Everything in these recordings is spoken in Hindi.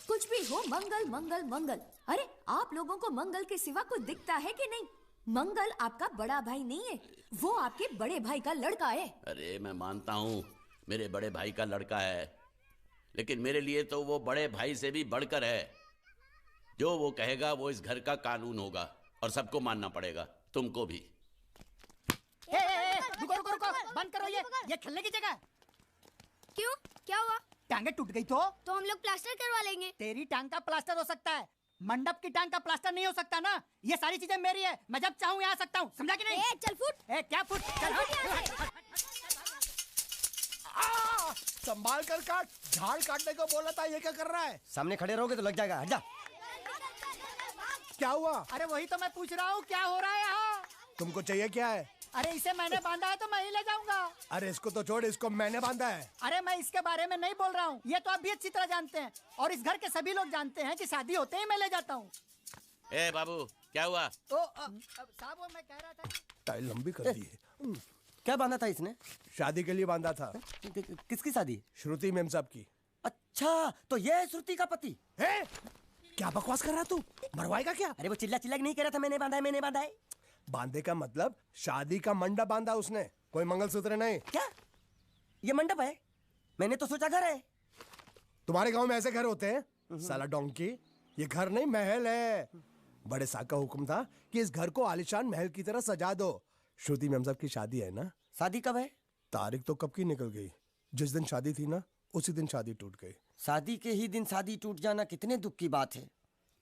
कुछ भी हो, मंगल मंगल मंगल। अरे आप लोगों को मंगल के सिवा कुछ दिखता है कि नहीं? मंगल आपका बड़ा भाई नहीं है, वो आपके बड़े भाई का लड़का है। अरे मैं मानता हूँ मेरे बड़े भाई का लड़का है, लेकिन मेरे लिए तो वो बड़े भाई से भी बढ़कर है। जो वो कहेगा वो इस घर का कानून होगा और सबको मानना पड़ेगा, तुमको भी। रुको रुको रुको, बंद करो ये खेलने की जगह। क्यों, क्या हुआ? टांगे टूट गई तो हम लोग प्लास्टर करवा लेंगे। तेरी टांग का प्लास्टर हो सकता है, मंडप की टांग का प्लास्टर नहीं हो सकता ना। ये सारी चीजें मेरी है, मैं जब चाहूँ यहाँ आ सकता हूँ, समझा कि नहीं? चल फुट। क्या फुट? चल संभाल कर काट, झाड़ काटने को बोला था, ये क्या कर रहा है? सामने खड़े रहोगे तो लग जाएगा, हट जा। क्या हुआ? अरे वही तो मैं पूछ रहा हूँ, क्या हो रहा है यहाँ? तुमको चाहिए क्या है? अरे इसे मैंने बांधा है तो मैं ही ले जाऊंगा। अरे इसको तो छोड़, इसको मैंने बांधा है। अरे मैं इसके बारे में नहीं बोल रहा हूँ, ये तो आप भी अच्छी तरह जानते हैं और इस घर के सभी लोग जानते हैं कि शादी होते ही मैं ले जाता हूँ। ए बाबू, क्या हुआ? साहब वो मैं कह रहा था। टाइल लंबी कर दी है। क्या बांधा था इसने? शादी के लिए बांधा था। किसकी शादी? श्रुति मेम साहब की। अच्छा, तो ये है श्रुति का पति? क्या बकवास कर रहा तू? मरवाएगा क्या? अरे वो चिल्ला चिल्ला नहीं कह रहा था मैंने बांधा है, मैंने बांधा है। बांधे का मतलब शादी का मंडप बांधा उसने, कोई मंगलसूत्र नहीं। क्या ये मंडप है? मैंने तो सोचा घर है। तुम्हारे गांव में ऐसे घर होते हैं साला डोंकी? ये घर नहीं, महल है। बड़े साहब का हुक्म था कि इस घर को आलीशान महल की तरह सजा दो। श्रुति मेम साहब की शादी है ना? शादी कब है? तारीख तो कब की निकल गई। जिस दिन शादी थी ना, उसी दिन शादी टूट गई। शादी के ही दिन शादी टूट जाना कितने दुख की बात है।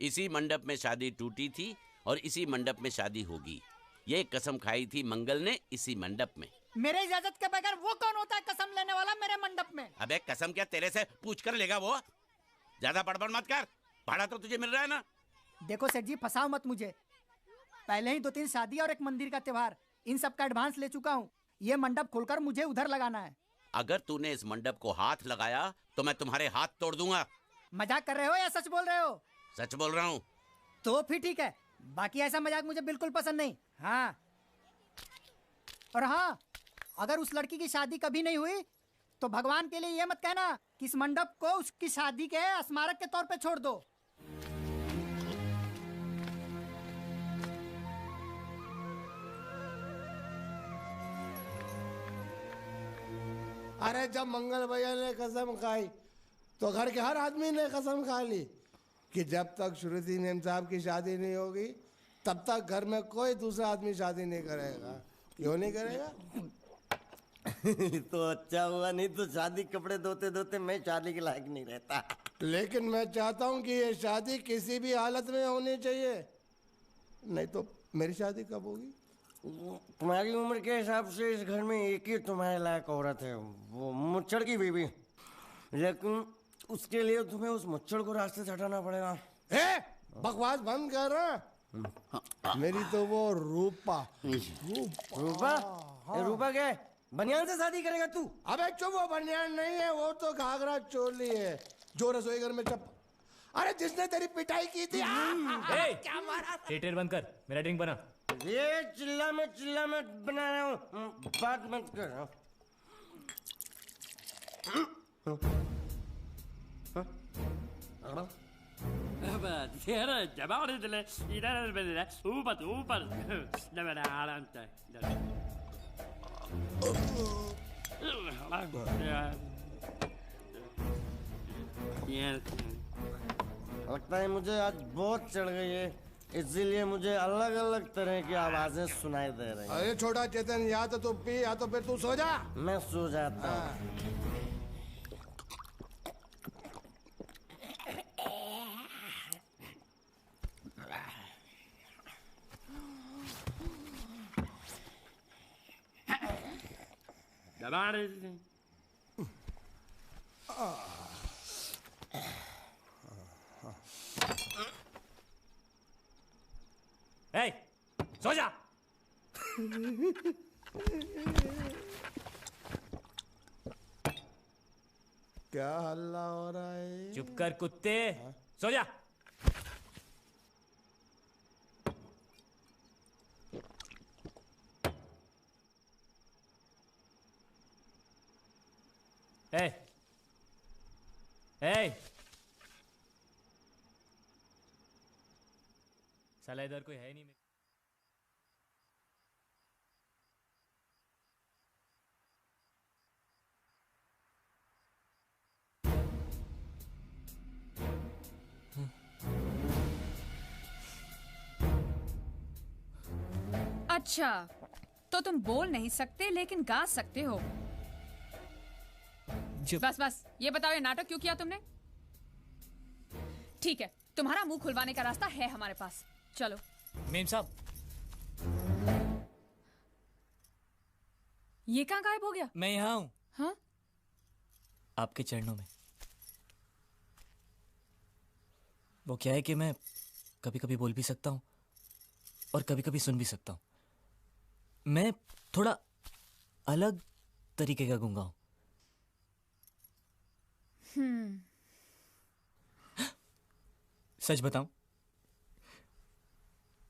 इसी मंडप में शादी टूटी थी और इसी मंडप में शादी होगी। ये कसम खाई थी मंगल ने इसी मंडप में। मेरे इजाजत के बगैर वो कौन होता है कसम लेने वाला मेरे मंडप में? अबे कसम क्या तेरे से पूछ कर लेगा वो? ज्यादा बड़बड़ मत कर, भाड़ा तो तुझे मिल रहा है ना। देखो सेठ जी, फंसाओ मत मुझे। पहले ही 2-3 शादी और एक मंदिर का त्योहार, इन सब का एडवांस ले चुका हूँ। ये मंडप खोलकर मुझे उधर लगाना है। अगर तूने इस मंडप को हाथ लगाया तो मैं तुम्हारे हाथ तोड़ दूंगा। मजाक कर रहे हो या सच बोल रहे हो? सच बोल रहा हूँ। तो फिर ठीक है, बाकी ऐसा मजाक मुझे बिल्कुल पसंद नहीं। हाँ, और हाँ, अगर उस लड़की की शादी कभी नहीं हुई तो भगवान के लिए ये मत कहना कि इस मंडप को उसकी शादी के स्मारक के तौर पे छोड़ दो। अरे जब मंगल भैया ने कसम खाई तो घर के हर आदमी ने कसम खा ली कि जब तक श्रुति मेम साहब की शादी नहीं होगी तब तक घर में कोई दूसरा आदमी शादी नहीं करेगा। क्यों नहीं करेगा? तो अच्छा हुआ, नहीं तो शादी कपड़े धोते धोते मैं शादी के लायक नहीं रहता। लेकिन मैं चाहता हूँ कि ये शादी किसी भी हालत में होनी चाहिए, नहीं तो मेरी शादी कब होगी? तुम्हारी उम्र के हिसाब से इस घर में एक ही तुम्हारे लायक औरत है, वो मुच्छड़ की बीवी। लेकिन उसके लिए तुम्हें उस मुच्छड़ को रास्ते से हटाना पड़ेगा। बकवास बंद कर रहा। मेरी तो वो रूपा। रूपा? रूपा क्या है? बनियान से शादी करेगा तू? अबे चुप, वो बनियान नहीं है, वो तो घाघरा चोली है जो रसोई घर में अरे जिसने तेरी पिटाई की थी। क्या मारा? थिएटर बंद कर, मेरा ड्रिंक बना। ये चिल्ला में बना रहा हूँ, बात मत कर। लगता है मुझे आज बहुत चढ़ गई है, इसीलिए मुझे अलग अलग तरह की आवाजें सुनाई दे रही हैं। अरे छोटा चेतन, या तो तू पी या तो फिर तू सो जा। मैं सो जाता हूँ। सो जा। क्या हल्ला हो रहा है? चुप कर कुत्ते, सो जा। ए, ए, साला इधर कोई है नहीं। अच्छा, तो तुम बोल नहीं सकते लेकिन गा सकते हो। बस बस, ये बताओ ये नाटक क्यों किया तुमने? ठीक है, तुम्हारा मुंह खुलवाने का रास्ता है हमारे पास। चलो। मेम साहब, ये कहाँ गायब हो गया? मैं यहाँ हूँ। हाँ? आपके चरणों में। वो क्या है कि मैं कभी कभी बोल भी सकता हूँ और कभी कभी सुन भी सकता हूँ। मैं थोड़ा अलग तरीके का गूंगा हूँ। सच बताऊं,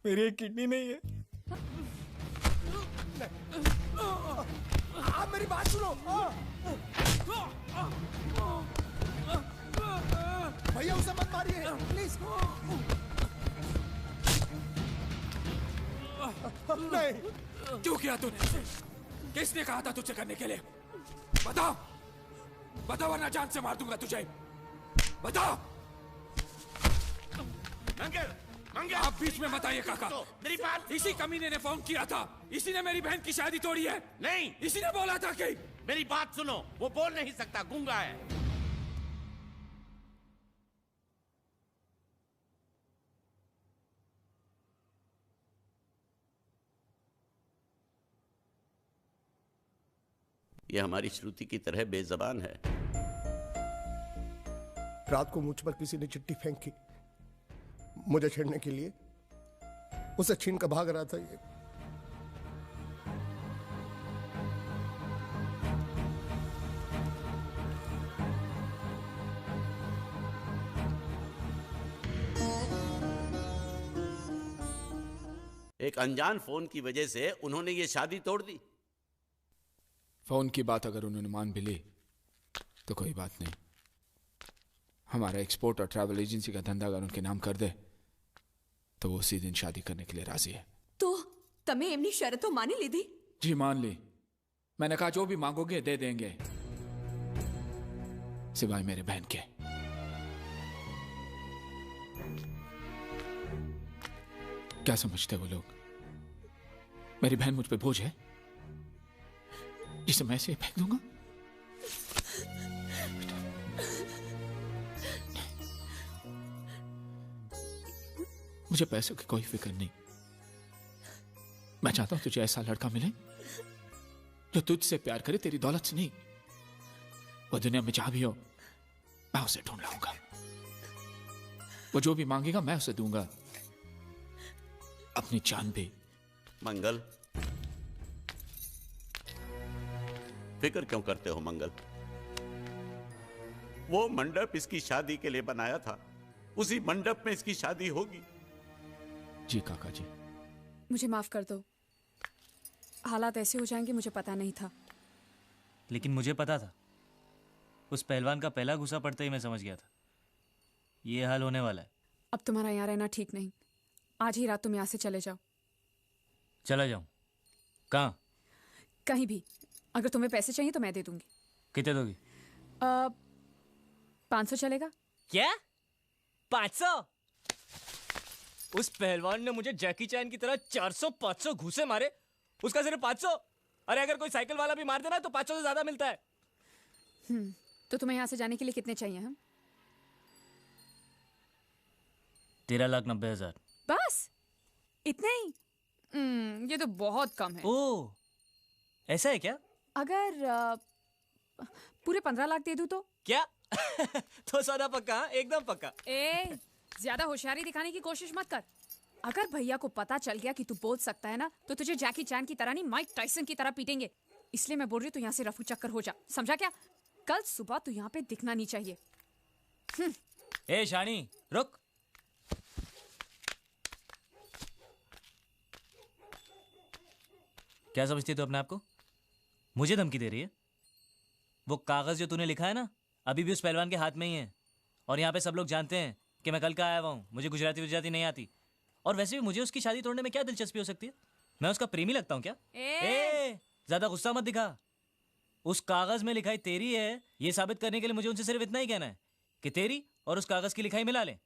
मेरी एक किडनी नहीं है। आप मेरी बात सुनो। भैया उसे मत मारिए प्लीज। नहीं। क्यों किया तूने? किसने कहा था तुझे करने के लिए? बता, बता वरना जान से मार दूंगा तुझे। बता। मंगल, आप बीच में बताइए काका। मेरी बात, इसी कमीने ने फोन किया था। इसी ने मेरी बहन की शादी तोड़ी है। नहीं, इसी ने बोला था कि मेरी बात सुनो। वो बोल नहीं सकता, गूंगा है। ये हमारी श्रुति की तरह बेजबान है। रात को मुझ पर किसी ने चिट्ठी फेंकी मुझे छेड़ने के लिए। उसे छीन कर भाग रहा था ये। एक अनजान फोन की वजह से उन्होंने ये शादी तोड़ दी। फोन की बात अगर उन्होंने मान भी ली तो कोई बात नहीं। हमारा एक्सपोर्ट और ट्रैवल एजेंसी का धंधा अगर उनके नाम कर दे तो वो उसी दिन शादी करने के लिए राजी है। तो तमे एमनी शर्तो मानी लीधी? जी मान ली। मैंने कहा जो भी मांगोगे दे देंगे, सिवाय मेरे बहन के। क्या समझते वो लोग? मेरी बहन मुझ पे बोझ है जिसे मैं ऐसे फेंक दूंगा? मुझे पैसों की कोई फिक्र नहीं। मैं चाहता हूं तुझे ऐसा लड़का मिले जो तुझसे प्यार करे, तेरी दौलत से नहीं। वो दुनिया में जहां भी हो मैं उसे ढूंढ लाऊंगा। वो जो भी मांगेगा मैं उसे दूंगा, अपनी जान भी। मंगल, फिक्र क्यों करते हो मंगल? वो मंडप इसकी शादी के लिए बनाया था, उसी मंडप में इसकी शादी होगी। जी काका जी। मुझे माफ कर दो, हालात ऐसे हो जाएंगे मुझे पता नहीं था। लेकिन मुझे पता था। उस पहलवान का पहला घुसा पड़ते ही मैं समझ गया था ये हाल होने वाला है। अब तुम्हारा यहाँ रहना ठीक नहीं। आज ही रात तुम यहाँ से चले जाओ। चला जाऊं? कहाँ? कहीं भी। अगर तुम्हें पैसे चाहिए तो मैं दे दूंगी। कितने दोगी? 500 चलेगा? क्या? 500? उस पहलवान ने मुझे जैकी चैन की तरह 400-500 घूसे मारे, उसका सिर्फ 500? अरे अगर कोई साइकिल वाला भी मार देना तो 500 से ज्यादा मिलता है। तो तुम्हें यहाँ से जाने के लिए कितने चाहिए? हम 13,90,000। बस इतने ही? ये तो बहुत कम है। ओह, ऐसा है क्या? अगर पूरे 15 लाख दे दूं तो? क्या? तो सौदा पक्का? एकदम पक्का। ए, ज्यादा होशियारी दिखाने की कोशिश मत कर। अगर भैया को पता चल गया कि तू बोल सकता है ना, तो तुझे जैकी चैन की तरह नहीं, माइक टाइसन की तरह पीटेंगे। इसलिए मैं बोल रही हूँ तू यहाँ से रफू चक्कर हो जा, समझा क्या? कल सुबह तू यहाँ पे दिखना नहीं चाहिए। ए शानी रुक। क्या समझती तू अपने आप को? मुझे धमकी दे रही है? वो कागज जो तूने लिखा है ना, अभी भी उस पहलवान के हाथ में ही है। और यहाँ पे सब लोग जानते हैं कि मैं कल का आया हुआ हूँ, मुझे गुजराती नहीं आती। और वैसे भी मुझे उसकी शादी तोड़ने में क्या दिलचस्पी हो सकती है? मैं उसका प्रेमी लगता हूँ क्या? ज्यादा गुस्सा मत दिखा। उस कागज में लिखाई तेरी है, ये साबित करने के लिए मुझे उनसे सिर्फ इतना ही कहना है कि तेरी और उस कागज की लिखाई मिला ले।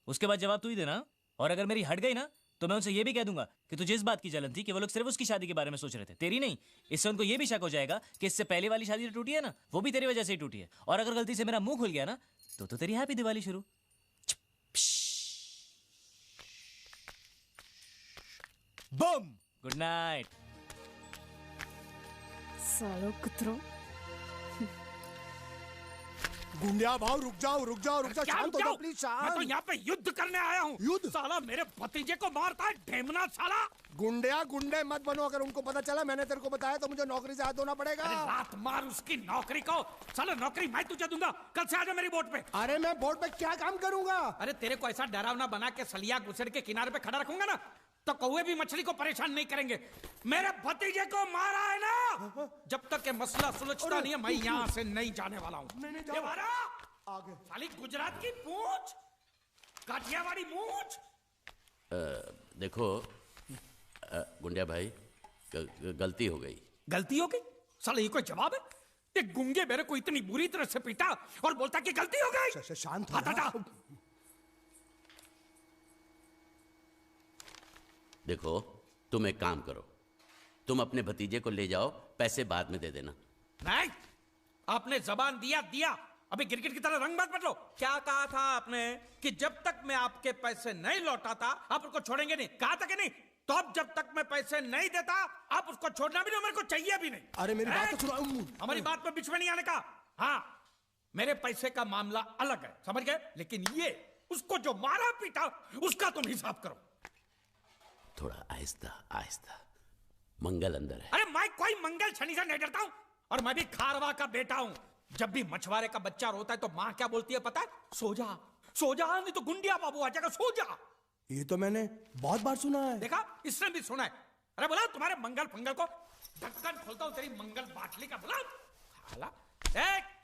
उसके बाद जवाब तू ही देना। और अगर मेरी हट गई ना, तो मैं उनसे ये भी कह दूंगा कि तुझे इस बात की जलन थी कि वो लोग सिर्फ उसकी शादी के बारे में सोच रहे थे, तेरी नहीं। इससे उनको ये भी शक हो जाएगा कि इससे पहले वाली शादी जो टूटी है ना, वो भी तेरी वजह से ही टूटी है। और अगर गलती से मेरा मुंह खुल गया ना, तो तेरी हैप्पी दिवाली शुरू। बम। Good night. सालो कुत्रों। गुंडिया भाव रुक जाओ शांत हो जाओ प्लीज, शांत। मैं तो यहाँ पे युद्ध करने आया हूँ। युद्ध? साला मेरे भतीजे को मारता है ढेमना साला। गुंडे मत बनो। अगर उनको पता चला मैंने तेरे को बताया तो मुझे नौकरी से हाथ धोना पड़ेगा। अरे लात मार उसकी नौकरी को। साला नौकरी मैं तुझे दूंगा, कल से आजा मेरी बोट पे। अरे मैं बोट पे क्या काम करूंगा? अरे तेरे को ऐसा डरावना बना के सलिया गुसड़ के किनारे पे खड़ा रखूंगा ना, तो कौवे भी मछली को परेशान नहीं करेंगे। मेरे भतीजे को मारा है ना, जब तक ये मसला सुलझता नहीं है, मैं यहाँ से नहीं जाने वाला हूँ। आगे साली गुजरात की पूंछ, काठियावाड़ी मूंछ। देखो गुंडिया भाई, गलती हो गई। गलती हो गई? साले ये कोई जवाब है? ये गुंगे मेरे को इतनी बुरी तरह से पीटा और बोलता कि गलती हो गई। शांत हटा। देखो तुम एक काम करो, तुम अपने भतीजे को ले जाओ, पैसे बाद में दे देना। नहीं, आपने जबान दिया, अभी गिरगिट की तरह रंग मत बदलो। क्या कहा था आपने कि जब तक मैं आपके पैसे नहीं लौटाता आप उसको छोड़ेंगे नहीं? कहा था कि नहीं? तो अब जब तक मैं पैसे नहीं देता आप उसको छोड़ना भी नहीं, मेरे को चाहिए भी नहीं। अरे मेरी बात तो सुनो। हमारी बात में बीच में नहीं आने का। हाँ, मेरे पैसे का मामला अलग है, समझ गए? लेकिन ये उसको जो मारा पीटा उसका तुम हिसाब करो। थोड़ा आहिस्ता। मंगल अंदर है। अरे मैं कोई मंगल शनि से नहीं डरता हूं, और मैं भी खारवा का बेटा हूं। जब भी मछुआरे का बच्चा रोता है तो माँ क्या बोलती है पता है? सो जा, नहीं तो गुंडिया बाबू आ जाएगा, सो जा। ये तो मैंने बहुत बार सुना है। देखा, इसने भी सुना है। अरे बोला तुम्हारे मंगल फंगल को, ढक्कन खोलता हूं तेरी मंगल बाटली का। बोला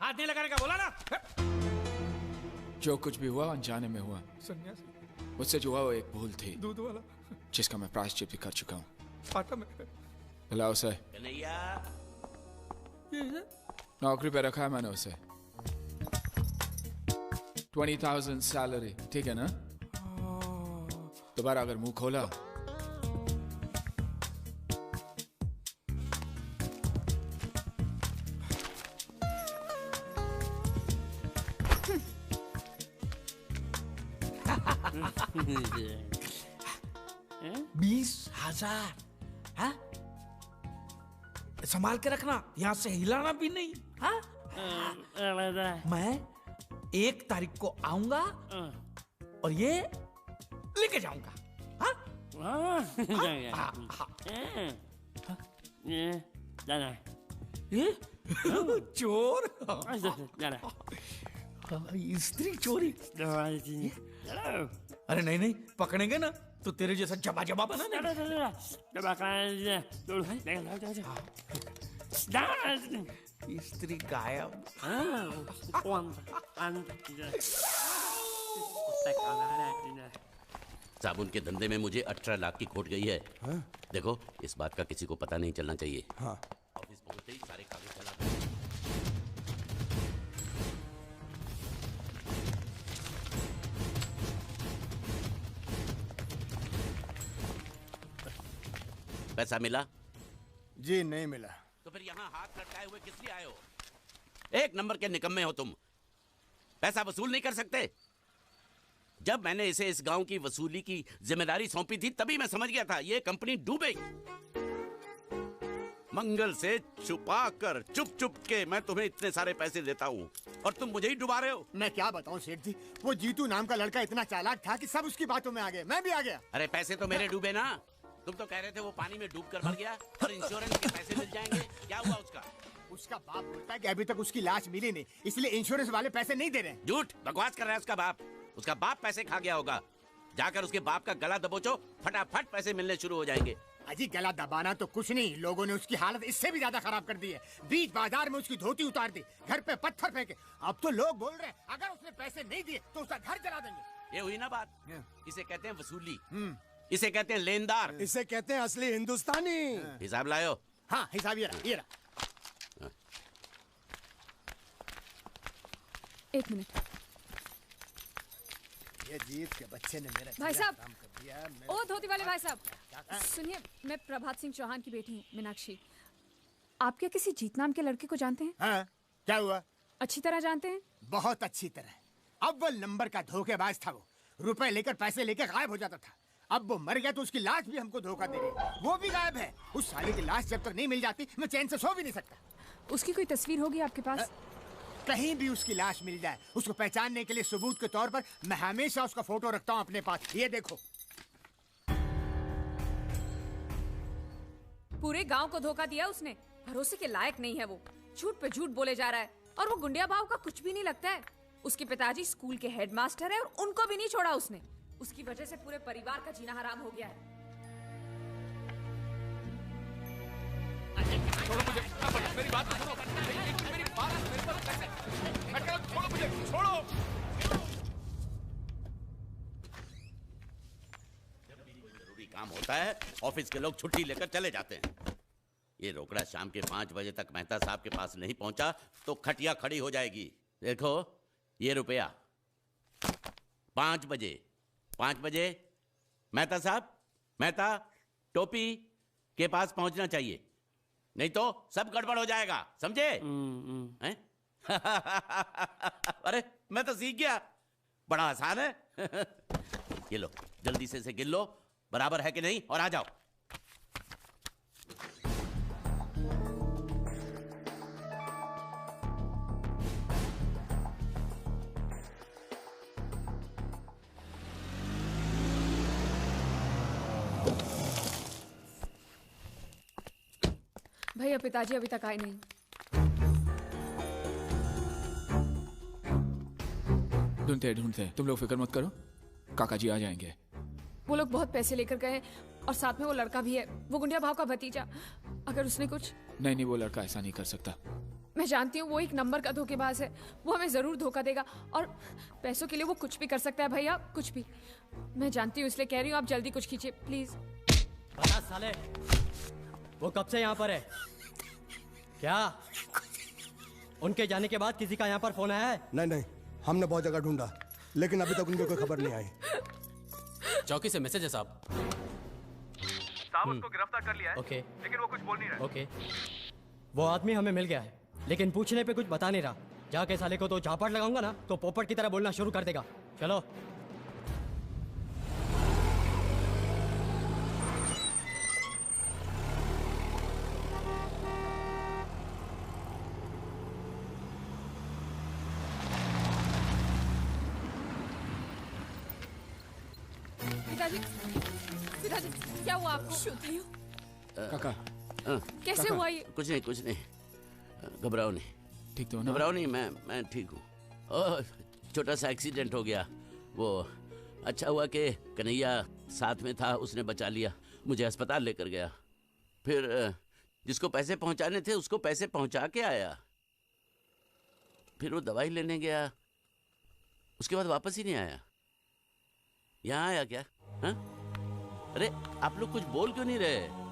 हाथ नहीं लगाने का, बोला ना। जो कुछ भी हुआ अनजाने में हुआ। सन्यासी मुझसे जो हुआ वो एक भूल थी, दूध वाला, जिसका मैं प्रायश्चित भी कर चुका हूँ। कन्हैया, नौकरी पे रखा है मैंने उसे। 20,000 सैलरी, ठीक है ना? दोबारा अगर मुंह खोला $20,000। संभाल के रखना, यहाँ से हिलाना भी नहीं। हाँ? मैं 1 तारीख को आऊंगा और ये लेके जाऊंगा। चोर, स्त्री चोरी। अरे नहीं, पकड़ेंगे ना तो तेरे जैसा जबा बना ना। स्त्री गायब। साबुन के धंधे में मुझे 18 लाख की खोट गई है। देखो इस बात का किसी को पता नहीं चलना चाहिए। ऑफिस पहुंचते ही सारे कागज चला दो। पैसा मिला? जी नहीं मिला। तो फिर यहाँ हाथ लटकाए हुए किस लिए आए हो? एक नंबर के निकम्मे हो तुम। पैसा वसूल नहीं कर सकते? जब मैंने इसे इस गांव की वसूली की जिम्मेदारी सौंपी थी तभी मैं समझ गया था ये कंपनी डूबेगी। मंगल से छुपाकर चुप के मैं तुम्हें इतने सारे पैसे देता हूँ और तुम मुझे ही डुबा रहे हो। मैं क्या बताऊँ सेठ जी, वो जीतू नाम का लड़का इतना चालाक था कि सब उसकी बातों में आ गए, मैं भी आ गया। अरे पैसे तो मेरे डूबे ना। तुम तो कह रहे थे वो पानी में डूब कर मर गया और इंश्योरेंस के पैसे मिल जाएंगे। क्या हुआ उसका? उसका बाप बोलता है कि अभी तक उसकी लाश मिली नहीं, इसलिए इंश्योरेंस वाले पैसे नहीं दे रहे। झूठ बकवास कर रहा है उसका बाप। उसका बाप पैसे खा गया होगा। जाकर उसके बाप का गला दबोचो, फटाफट पैसे मिलने शुरू हो जाएंगे। अजी गला दबाना तो कुछ नहीं, लोगों ने उसकी हालत इससे भी ज्यादा खराब कर दी है। बीच बाजार में उसकी धोती उतार दी, घर पे पत्थर फेंके। अब तो लोग बोल रहे हैं अगर उसने पैसे नहीं दिए तो उसका घर जला देंगे। ये हुई ना बात। इसे कहते हैं वसूली, इसे कहते हैं लेनदार, इसे कहते हैं असली हिंदुस्तानी। हिसाब लायो। हाँ हिसाब ये रहा, ये रहा। एक मिनट। ये जीत के बच्चे ने मेरा भाई साहब, काम कर दिया। ओ धोती वाले भाई साहब, सुनिए, मैं प्रभात सिंह चौहान की बेटी हूँ, मीनाक्षी। आप क्या किसी जीत नाम के लड़के को जानते हैं? हाँ, क्या हुआ? अच्छी तरह जानते हैं? बहुत अच्छी तरह। अव्वल नंबर का धोखेबाज था वो। रुपए लेकर पैसे लेकर गायब हो जाता था। अब वो मर गया तो उसकी लाश भी हमको धोखा दे रही, वो भी गायब है। उस साले की लाश जब तक नहीं मिल जाती मैं चैन से सो भी नहीं सकता। उसकी कोई तस्वीर होगी आपके पास? कहीं भी उसकी लाश मिल जाए, उसको पहचानने के लिए सबूत के तौर पर मैं हमेशा उसका फोटो रखता हूँ अपने पास। ये देखो। पूरे गांव को धोखा दिया उसने। भरोसे के लायक नहीं है वो। झूठ पे झूठ बोले जा रहा है और वो गुंडिया भाव का कुछ भी नहीं लगता है। उसके पिताजी स्कूल के हेडमास्टर है और उनको भी नहीं छोड़ा उसने। उसकी वजह से पूरे परिवार का जीना हराम हो गया है। छोड़ो मुझे, मेरी बात तो सुनो। मेरी बात मेरे पर कैसे? छोड़ो मुझे, छोड़ो। जब भी कोई जरूरी काम होता है ऑफिस के लोग छुट्टी लेकर चले जाते हैं। ये रोकड़ा शाम के 5 बजे तक मेहता साहब के पास नहीं पहुंचा तो खटिया खड़ी हो जाएगी। देखो ये रुपया 5 बजे मेहता साहब, मेहता टोपी के पास पहुंचना चाहिए, नहीं तो सब गड़बड़ हो जाएगा, समझे? हैं? अरे मैं तो सीख गया, बड़ा आसान है। ये लो, जल्दी से इसे गिन लो, बराबर है कि नहीं, और आ जाओ। भैया पिताजी अभी तक आए नहीं। ढूंढते तुम लोग फिक्र मत करो, काका जी आ जाएंगे। वो लोग बहुत पैसे लेकर गए और साथ में वो लड़का भी है, वो गुंडिया भाव का भतीजा। अगर उसने कुछ... नहीं, वो लड़का ऐसा नहीं कर सकता। मैं जानती हूँ वो एक नंबर का धोखेबाज है। वो हमें जरूर धोखा देगा और पैसों के लिए वो कुछ भी कर सकता है भैया, कुछ भी। मैं जानती हूँ, इसलिए कह रही हूँ आप जल्दी कुछ कीजिए प्लीज। बता साले, वो कब से यहाँ पर है? क्या उनके जाने के बाद किसी का यहाँ पर फोन आया है? नहीं, हमने बहुत जगह ढूंढा लेकिन अभी तक उनकी कोई खबर नहीं आई। चौकी से मैसेज है साहब। उसको गिरफ्तार कर लिया है। ओके, लेकिन वो कुछ बोल नहीं रहा। ओके, वो आदमी हमें मिल गया है लेकिन पूछने पे कुछ बता नहीं रहा। जाके साले को तो झापड़ लगाऊंगा ना तो पोपट की तरह बोलना शुरू कर देगा। चलो। पिताजी क्या हुआ आपको? काका कैसे हुआ ये? कुछ नहीं, घबराओ नहीं। ठीक तो ना? घबराओ नहीं, मैं ठीक हूँ। छोटा सा एक्सीडेंट हो गया, वो अच्छा हुआ कि कन्हैया साथ में था, उसने बचा लिया, मुझे अस्पताल लेकर गया। फिर जिसको पैसे पहुंचाने थे उसको पैसे पहुंचा के आया। फिर वो दवाई लेने गया, उसके बाद वापस ही नहीं आया। यहाँ आया क्या? हाँ? अरे आप लोग कुछ बोल क्यों नहीं रहे?